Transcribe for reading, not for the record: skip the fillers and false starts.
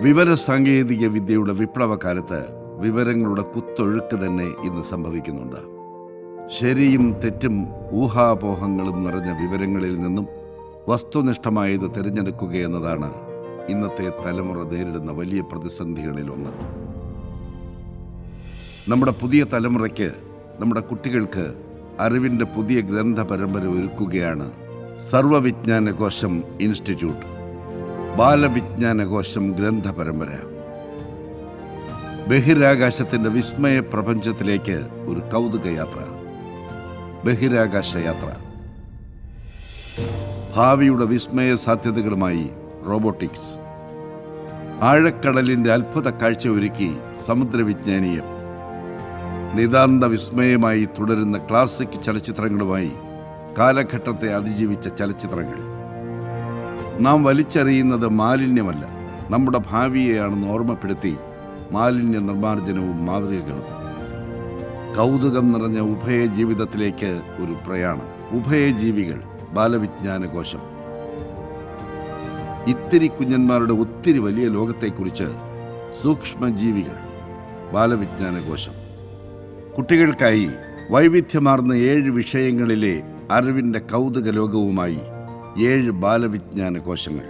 വിവരസാങ്കേതിക വിദ്യയുടെ വിപ്ലവകാലത്ത് വിവരങ്ങളുടെ കുത്തൊഴുക്ക് തന്നെ ഇന്ന് സംഭവിക്കുന്നുണ്ട്. ശരിയും തെറ്റും ഊഹാപോഹങ്ങളും നിറഞ്ഞ വിവരങ്ങളിൽ നിന്നും വസ്തുനിഷ്ഠമായത് തിരഞ്ഞെടുക്കുക എന്നതാണ് ഇന്നത്തെ തലമുറ നേരിടുന്ന വലിയ പ്രതിസന്ധികളിലൊന്ന്. നമ്മുടെ പുതിയ തലമുറയ്ക്ക്, നമ്മുടെ കുട്ടികൾക്ക് അറിവിൻ്റെ പുതിയ ഗ്രന്ഥ പരമ്പര ഒരുക്കുകയാണ് സർവവിജ്ഞാനകോശം ഇൻസ്റ്റിറ്റ്യൂട്ട് ബാലവിജ്ഞാനകോശം ഗ്രന്ഥ പരമ്പര. ബഹിരാകാശത്തിൻ്റെ വിസ്മയ പ്രപഞ്ചത്തിലേക്ക് ഒരു കൗതുക യാത്ര, ബഹിരാകാശ യാത്ര. ഭാവിയുടെ വിസ്മയ സാധ്യതകളുമായി റോബോട്ടിക്സ്. ആഴക്കടലിൻ്റെ അത്ഭുത കാഴ്ച ഒരുക്കി സമുദ്രവിജ്ഞാനീയം. നിതാന്ത വിസ്മയമായി തുടരുന്ന ക്ലാസിക് ചലച്ചിത്രങ്ങളുമായി കാലഘട്ടത്തെ അതിജീവിച്ച ചലച്ചിത്രങ്ങൾ. നാം വലിച്ചെറിയുന്നത് മാലിന്യമല്ല, നമ്മുടെ ഭാവിയെയാണെന്ന് ഓർമ്മപ്പെടുത്തി മാലിന്യ നിർമ്മാർജ്ജനവും മാതൃകകളും. കൗതുകം നിറഞ്ഞ ഉഭയജീവിതത്തിലേക്ക് ഒരു പ്രയാണം. ഉഭയജീവികൾ ബാലവിജ്ഞാനകോശം. ഇത്തിരി കുഞ്ഞന്മാരുടെ ഒത്തിരി വലിയ ലോകത്തെക്കുറിച്ച് സൂക്ഷ്മജീവികൾ ബാലവിജ്ഞാനകോശം. കുട്ടികൾക്കായി വൈവിധ്യമാർന്ന 7 വിഷയങ്ങളിലെ അറിവിൻ്റെ കൗതുക ലോകവുമായി 7 ബാലവിജ്ഞാനകോശങ്ങൾ.